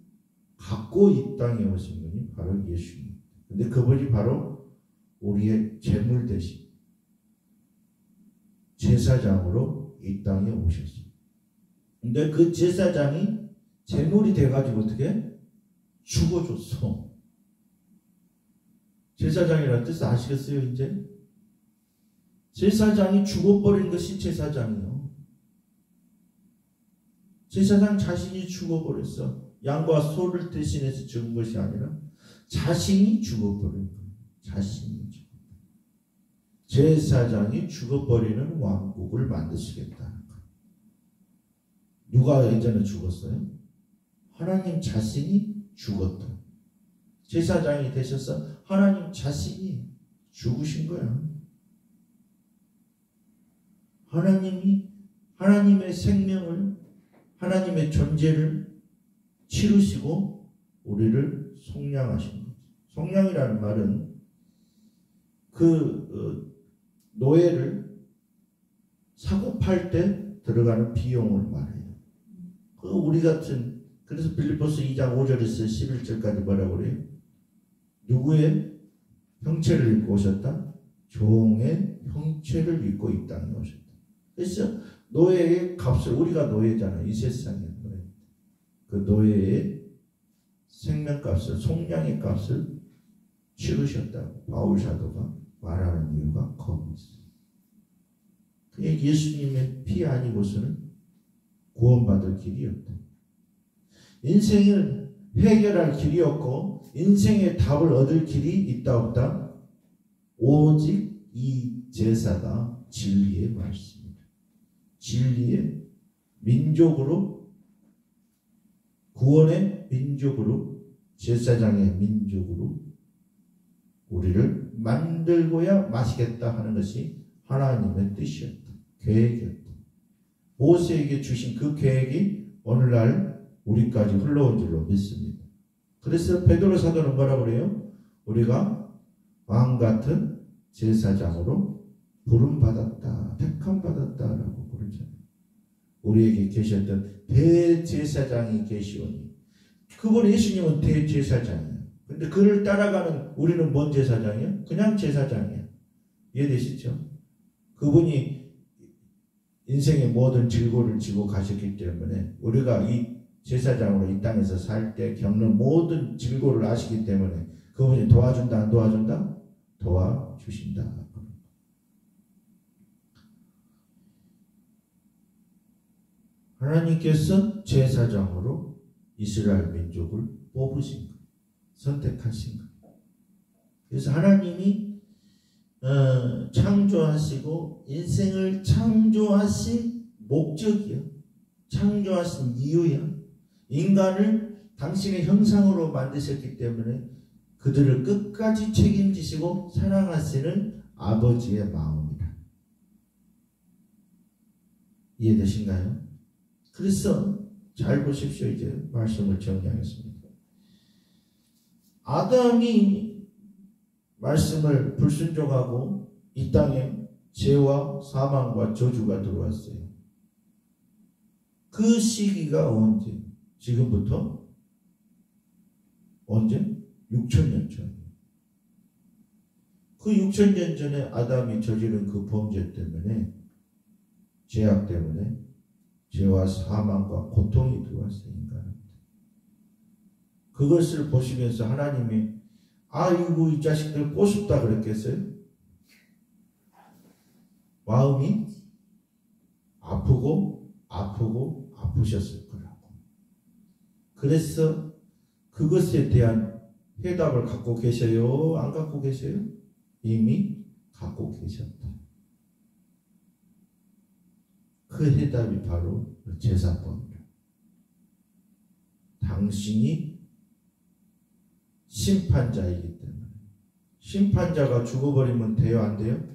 갖고 이 땅에 오신 분이 바로 예수입니다. 근데 그분이 바로 우리의 제물 대신 제사장으로 이 땅에 오셨어요. 근데 그 제사장이 제물이 돼가지고 어떻게? 죽어줬어. 제사장이라는 뜻을 아시겠어요 이제? 제사장이 죽어버린 것이 제사장이요. 제사장 자신이 죽어버렸어. 양과 소를 대신해서 죽은 것이 아니라 자신이 죽어버린 거예요. 자신이 죽어버린 거예요. 제사장이 죽어버리는 왕국을 만드시겠다는 거예요. 누가 예전에 죽었어요? 하나님 자신이 죽었다. 제사장이 되셔서 하나님 자신이 죽으신 거야. 하나님이 하나님의 생명을, 하나님의 존재를 치르시고 우리를 속량하신 거죠. 속량이라는 말은 노예를 사고 팔 때 들어가는 비용을 말해요. 우리 같은, 그래서 빌립보서 2장 5절에서 11절까지 뭐라고 그래요? 누구의 형체를 입고 오셨다? 종의 형체를 입고 이 땅에 오셨다. 그래서 노예의 값을, 우리가 노예잖아요. 이 세상에 노예. 그 노예의 생명값을, 속량의 값을 치르셨다고 바울 사도가 말하는 이유가 거기 있어요. 예수님의 피 아니고서는 구원받을 길이 없다. 인생을 해결할 길이 없고 인생의 답을 얻을 길이 있다 없다? 오직 이 제사가 진리의 말씀입니다. 진리의 민족으로, 구원의 민족으로, 제사장의 민족으로 우리를 만들고야 마시겠다 하는 것이 하나님의 뜻이었다. 계획이었다. 모세에게 주신 그 계획이 오늘날 우리까지 흘러온 줄로 믿습니다. 그래서 베드로 사도는 뭐라고 그래요? 우리가 왕같은 제사장으로 부름받았다, 택함받았다라고 그러잖아요. 우리에게 계셨던 대제사장이 계시오니, 그분 예수님은 대제사장이에요. 근데 그를 따라가는 우리는 뭔 제사장이에요? 그냥 제사장이에요. 이해되시죠? 그분이 인생의 모든 질고를 지고 가셨기 때문에 우리가 이 제사장으로 이 땅에서 살 때 겪는 모든 질고를 아시기 때문에 그분이 도와준다, 안 도와준다? 도와주신다. 하나님께서 제사장으로 이스라엘 민족을 뽑으신 거예요. 선택하신 거예요. 그래서 하나님이 창조하시고 인생을 창조하신 목적이요, 창조하신 이유야. 인간을 당신의 형상으로 만드셨기 때문에 그들을 끝까지 책임지시고 사랑하시는 아버지의 마음이다. 이해되신가요? 그래서 잘 보십시오. 이제 말씀을 정리하겠습니다. 아담이 말씀을 불순종하고 이 땅에 죄와 사망과 저주가 들어왔어요. 그 시기가 언제? 지금부터 언제? 6,000년 전. 그 6,000년 전에 아담이 저지른 그 범죄 때문에, 죄악 때문에 죄와 사망과 고통이 들어왔어요. 인간한테. 그것을 보시면서 하나님이 아이고 이 자식들 꼬숩다 그랬겠어요? 마음이 아프고 아프셨을 거라고. 그래서 그것에 대한 해답을 갖고 계셔요? 안 갖고 계셔요? 이미 갖고 계셨다. 그 해답이 바로 제사법이다. 당신이 심판자이기 때문에. 심판자가 죽어버리면 돼요? 안 돼요?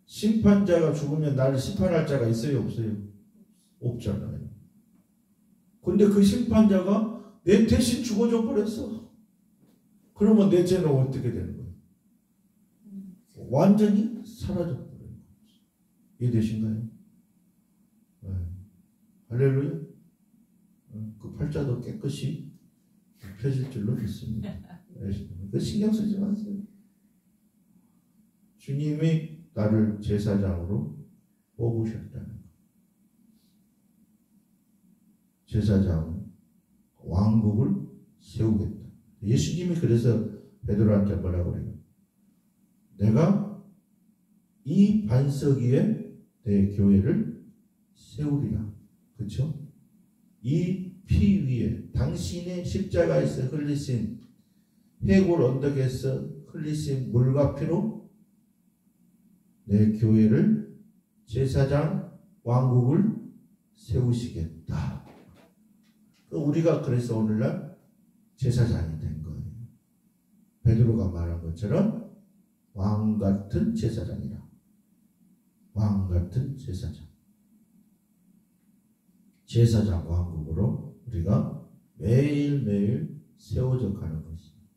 심판자가 죽으면 나를 심판할 자가 있어요? 없어요? 없잖아요. 근데 그 심판자가 내 대신 죽어줘 버렸어. 그러면 내 죄는 어떻게 되는 거예요? 완전히 사라져 버려요. 이해되신가요? 네. 할렐루야. 그 팔자도 깨끗이 펴질 줄로 믿습니다. 그 신경 쓰지 마세요. 주님이 나를 제사장으로 뽑으셨다는 것. 제사장은 왕국을 세우겠다. 예수님이 그래서 베드로한테 뭐라고 그래요? 내가 이 반석 위에 내 교회를 세우리라. 그렇죠? 이 피 위에 당신의 십자가에서 흘리신 해골 언덕에서 흘리신 물과 피로 내 교회를 제사장 왕국을 세우시겠다. 우리가 그래서 오늘날 제사장이 된 거예요. 베드로가 말한 것처럼 왕 같은 제사장이라. 왕 같은 제사장. 제사장 왕국으로 우리가 매일매일 세워져 가는 것입니다.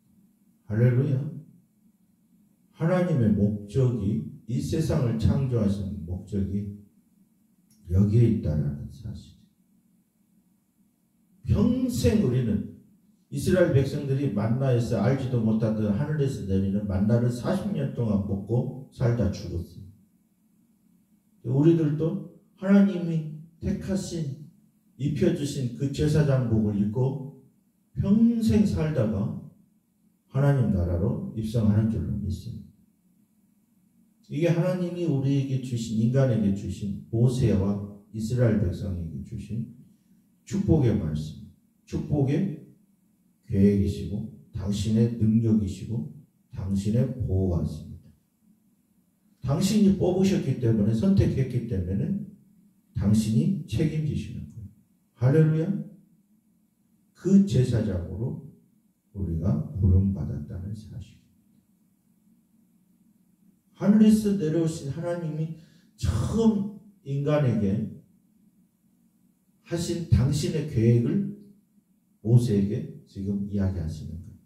할렐루야. 하나님의 목적이, 이 세상을 창조하신 목적이 여기에 있다는 사실. 평생 우리는 이스라엘 백성들이 만나에서 알지도 못하던 하늘에서 내리는 만나를 40년 동안 먹고 살다 죽었어요. 우리들도 하나님이 택하신, 입혀주신 그 제사장복을 입고 평생 살다가 하나님 나라로 입성하는 줄로 믿습니다. 이게 하나님이 우리에게 주신, 인간에게 주신, 모세와 이스라엘 백성에게 주신 축복의 말씀, 축복의 계획이시고 당신의 능력이시고 당신의 보호가 있습니다. 당신이 뽑으셨기 때문에, 선택했기 때문에 당신이 책임지시는 거예요. 할렐루야. 그 제사장으로 우리가 부름받았다는 사실. 하늘에서 내려오신 하나님이 처음 인간에게 하신 당신의 계획을 모세에게 지금 이야기하시는 거예요.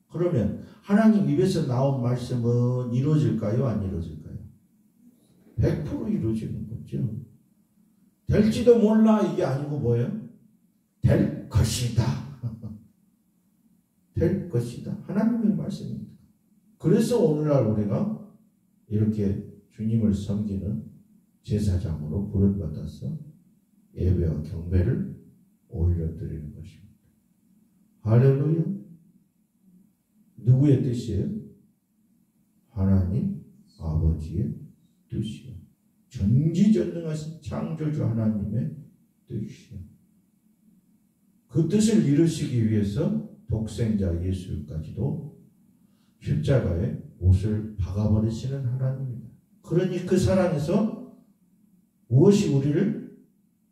그러면 하나님 입에서 나온 말씀은 이루어질까요? 안 이루어질까요? 100% 이루어지는 거죠. 될지도 몰라 이게 아니고 뭐예요? 될 것이다. 될 것이다. 하나님의 말씀입니다. 그래서 오늘날 우리가 이렇게 주님을 섬기는 제사장으로 부름받아서 예배와 경배를 올려드리는 것입니다. 할렐루야. 누구의 뜻이에요? 하나님 아버지의 뜻이요. 전지전능하신 창조주 하나님의 뜻이요. 그 뜻을 이루시기 위해서 독생자 예수까지도 십자가에 못을 박아버리시는 하나님입니다. 그러니 그 사랑에서 무엇이 우리를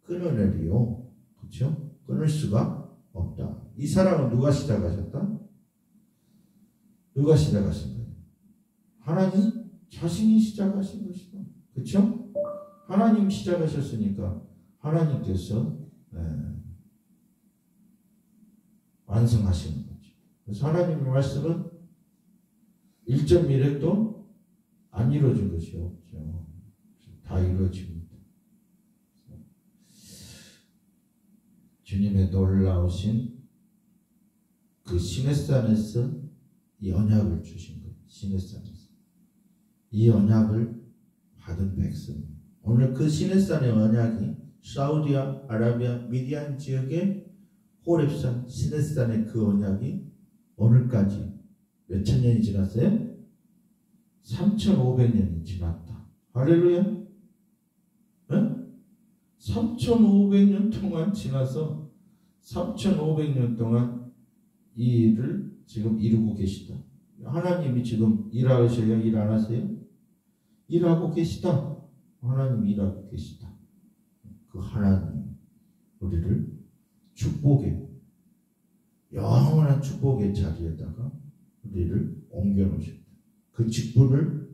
끊어내리요? 그렇죠? 끊을 수가 없다. 이 사랑은 누가 시작하셨다? 누가 시작하신 거예요? 하나님 자신이 시작하신 것이다. 그렇죠? 하나님 시작하셨으니까 하나님께서 완성하시는 거죠. 그래서 하나님의 말씀은 1.1획도 안 이루어진 것이 없죠. 다 이루어집니다. 주님의 놀라우신 그 시내산에서 이 언약을 주신 거예요. 시내산에서. 이 언약을 받은 백성. 오늘 그 시내산의 언약이 사우디아라비아 미디안 지역의 호렙산 시내산의 그 언약이 오늘까지 몇천 년이 지났어요? 3,500년이 지났다. 할렐루야. 네? 3,500년 동안 지나서 3,500년 동안 이 일을 지금 이루고 계시다. 하나님이 지금 일하셔요? 일 안 하세요? 일하고 계시다. 하나님이 일하고 계시다. 그 하나님 우리를 축복의 영원한 축복의 자리에다가 우리를 옮겨놓으셨다. 그 직분을,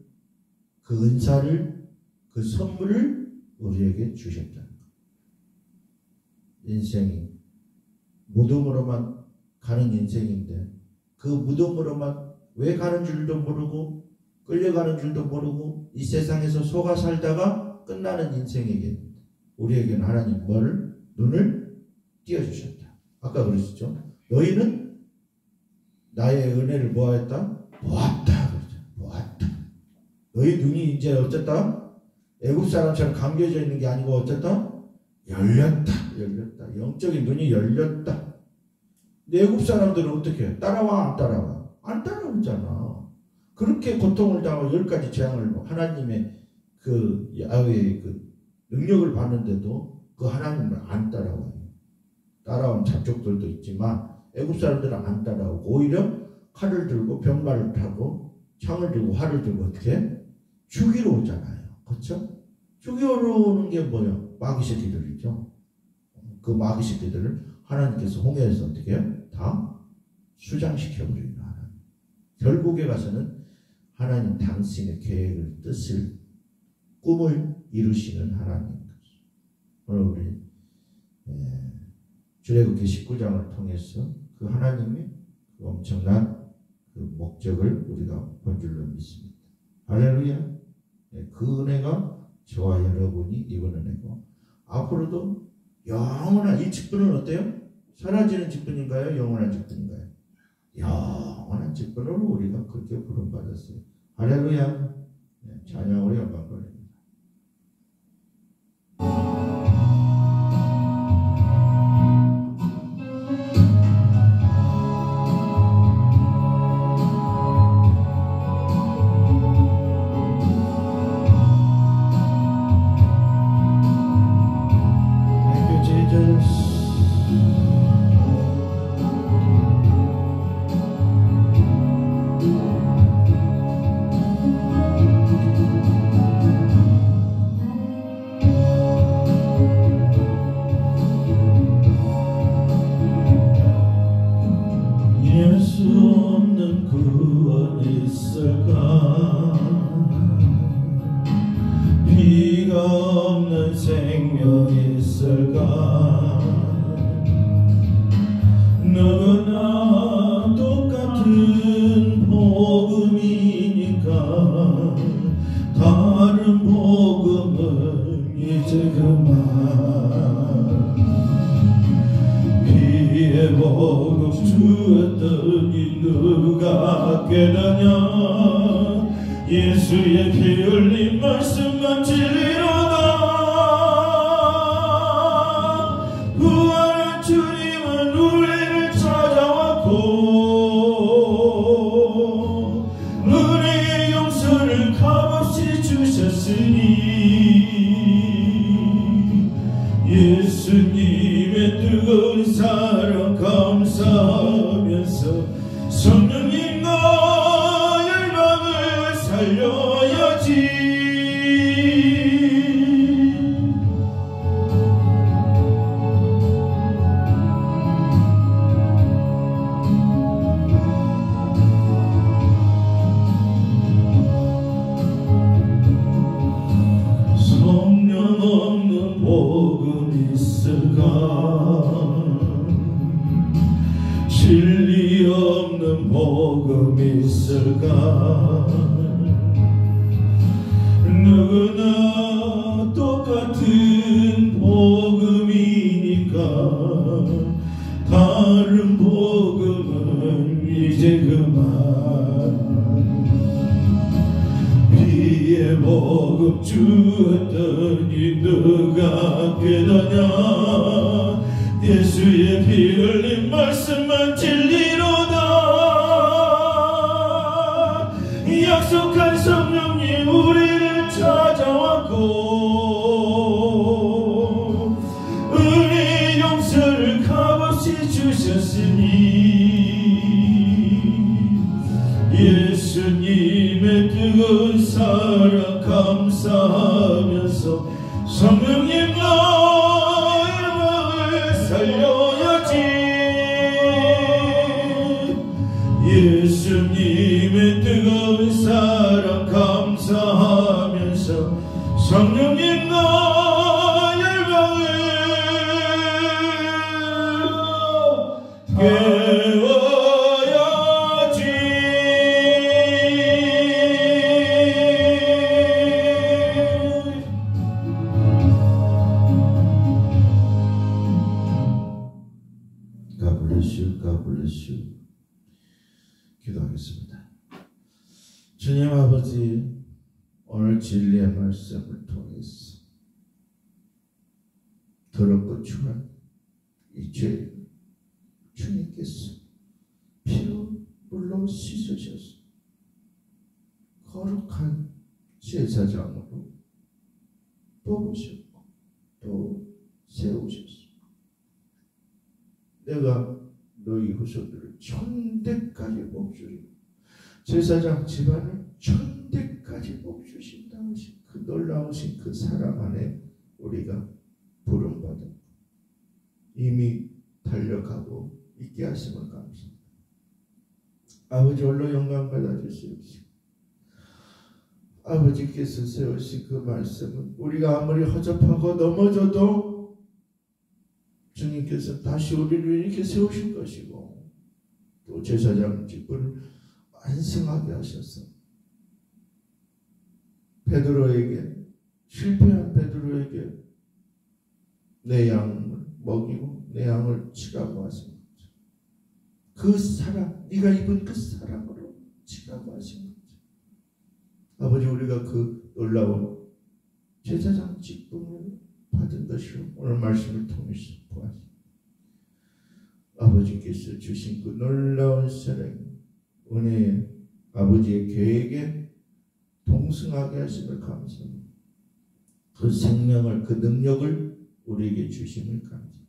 그 은사를, 그 선물을 우리에게 주셨다는 것. 인생이 무덤으로만 가는 인생인데 그 무덤으로만 왜 가는 줄도 모르고 끌려가는 줄도 모르고 이 세상에서 속아 살다가 끝나는 인생에게 우리에게는 하나님 뭐를? 눈을 띄워주셨다. 아까 그러시죠? 너희는 나의 은혜를 보았다? 보았다. 그러죠. 보았다. 너희 눈이 이제 어쨌다? 애국 사람처럼 감겨져 있는 게 아니고 어쨌다? 열렸다. 열렸다. 영적인 눈이 열렸다. 애굽 사람들은 어떻게 해? 따라와 안 따라와? 안 따라오잖아. 그렇게 고통을 당하고 10가지 재앙을 하나님의 그 야훼의 그 능력을 받는데도 그 하나님을 안 따라와요. 따라온 잡족들도 있지만 애굽 사람들은 안 따라오고 오히려 칼을 들고 병마를 타고 창을 들고 활을 들고 어떻게 죽이러 오잖아요. 그렇죠? 죽이러 오는 게 뭐예요? 마귀 새끼들이죠. 그 마귀 새끼들을 하나님께서 홍해에서 어떻게 해요? 다 수장시켜버리는 하나님. 결국에 가서는 하나님 당신의 계획을 뜻을 꿈을 이루시는 하나님. 오늘 우리 출애굽기 19장을 통해서 그 하나님의 그 엄청난 그 목적을 우리가 본 줄로 믿습니다. 할렐루야. 그 은혜가 저와 여러분이 입은 은혜고 앞으로도 영원한 이 직분은 어때요? 사라지는 직분인가요? 영원한 직분인가요? 영원한 직분으로 우리가 그렇게 부름받았어요. 할렐루야. 찬양으로 영광 돌립니다. 누구나 똑같은 복음이니까 다른 복음은 이제 그만 피의 복음 주었더니 누가 깨닫냐 예수의 피 흘린 말씀만 진리로다 부활한 주님은 우리를 찾아왔고 우리의 용서를 값없이 주셨으니 예수님의 뜨거운 사랑 감사하면서 성령님과 열방을 살려야지. 성령 없는 복음 있을까? 진리 없는 복음 있을까? 누구나 똑같은 복음이니까 다른 복음은 이제 그만 피의 복음 주었더니 누가 깨닫냐 예수의 피 흘린 말씀만 진리로다 약속한 성령님 우리를 찾아왔고 우리 용서를 값없이 주셨으니 예수님의 뜨거운 사랑 감사하면서 성령님과 살려야지. 예수님의 뜨거운 사랑 감사하면서 성령님과 열방을 깨워야지. God bless you. 기도하겠습니다. 주님 아버지, 오늘 진리의 말씀을 통해서 더럽고 추한 이 죄, 주님께서 피로 물로 씻으셔서 거룩한 제사장으로 뽑으셨고 또 세우셨습니다. 내가 너희 후손들을 천대까지 복주리라. 제사장 집안을 천대까지 복주신다 하신 그 놀라우신 그 사랑 안에 우리가 부름받은 이미 달려가고 있게 하심을 감사합니다. 아버지 홀로 영광 받아주시옵시고, 아버지께서 세우신 그 말씀은 우리가 아무리 허접하고 넘어져도 주님께서 다시 우리를 이렇게 세우실 것이고, 또 제사장 직분을 완성하게 하셔서 베드로에게, 실패한 베드로에게 내 양을 먹이고 내 양을 치라고 하신 거죠. 그 사랑, 네가 입은 그 사랑으로 치라고 하신 거죠. 아버지, 우리가 그 놀라운 제사장 직분을 받은 것이로 오늘 말씀을 통해서 보았습니다. 아버지께서 주신 그 놀라운 사랑, 은혜에 아버지의 계획에 동승하게 하심을 감사합니다. 그 생명을, 그 능력을 우리에게 주심을 감사합니다.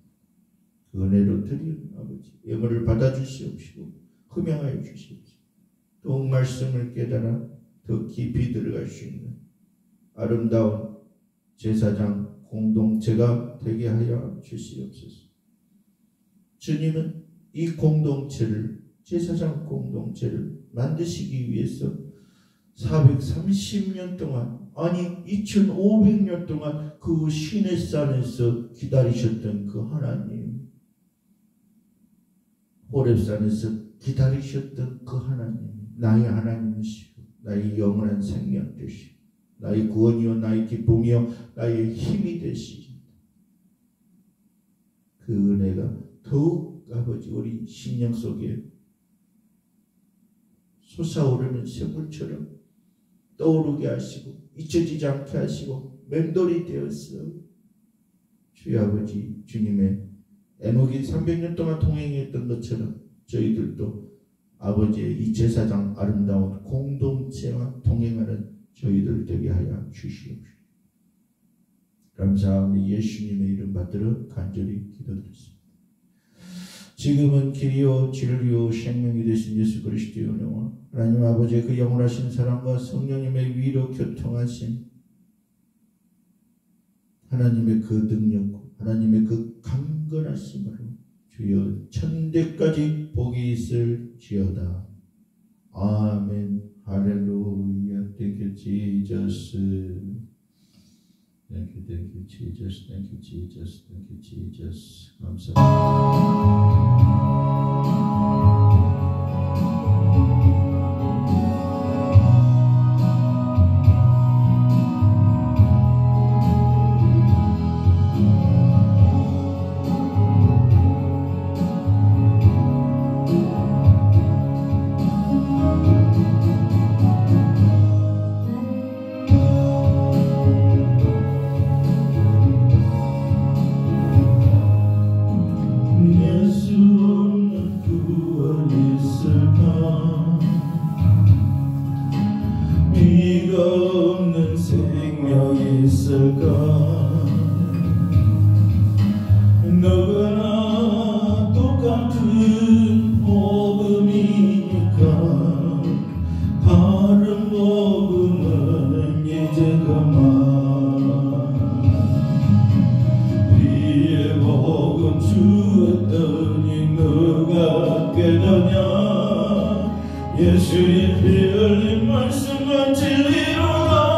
그 은혜로 드리는 아버지, 영광을 받아주시옵시고 흠양하여 주시옵시고, 또 말씀을 깨달아 더 깊이 들어갈 수 있는 아름다운 제사장 공동체가 되게 하여 주시옵소서. 주님은 이 공동체를, 제사장 공동체를 만드시기 위해서 430년 동안, 아니 2500년 동안 그 시내산에서 기다리셨던 그 하나님, 호렙산에서 기다리셨던 그 하나님, 나의 하나님이시고 나의 영원한 생명 되시고 나의 구원이요 나의 기쁨이요 나의 힘이 되시니, 그 은혜가 더욱 아버지 우리 심령 속에 솟아오르는 샘물처럼 떠오르게 하시고 잊혀지지 않게 하시고 맴돌이 되어서 주의 아버지 주님의 에녹이 300년 동안 동행했던 것처럼 저희들도 아버지의 이 제사장 아름다운 공동체와 동행하는 저희들 되게 하여 주시옵시고, 감사하며 예수님의 이름 받들어 간절히 기도드렸습니다. 지금은 길이요 진리요 생명이 되신 예수 그리스도의 은혜와 하나님 아버지의 그 영원하신 사랑과 성령님의 위로 교통하신 하나님의 그 능력과 하나님의 그 강건하심으로 주여 천대까지 복이 있을지어다. 아멘. 할렐루야. Thank you, Jesus. Thank you, Jesus. Thank you, Jesus. Thank you, Jesus. 감사합니다. 너나 똑같은 복음이니까 다른 복음은 이제 그만. 위에 복음 주었더니 누가 깨닫냐. 예수의 피 흘린 말씀은 진리로다.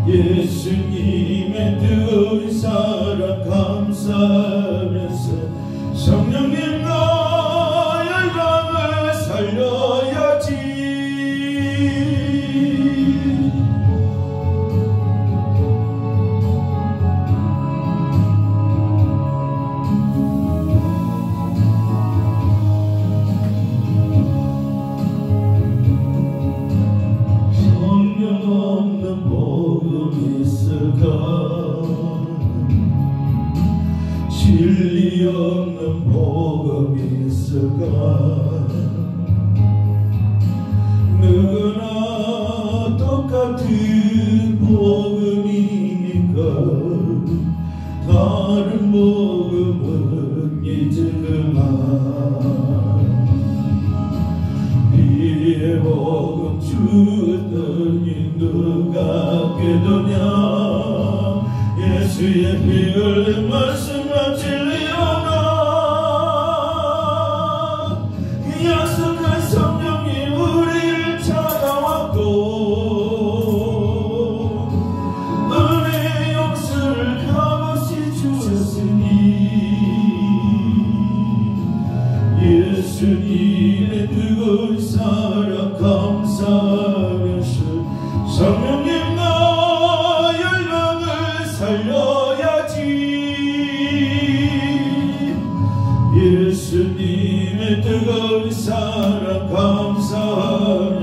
예수님의 뜨거운 사랑 감사하면서 성령님과 열방을 살려야지. 있을까? 누구나 똑같은 복음이니까 다른 복음은 이제 그만. 비의 복음 주더니 누가 깨더냐? 예수의 피 흘린 말씀과 진리로나 약속한 성령이 우리를 찾아왔고 은혜의 용서를 값없이 주셨으니 예수님의 뜨거운 사랑 감사하면서 성령님 나 열망을 살려야지. 예수님의 뜨거운 사랑 감사하면서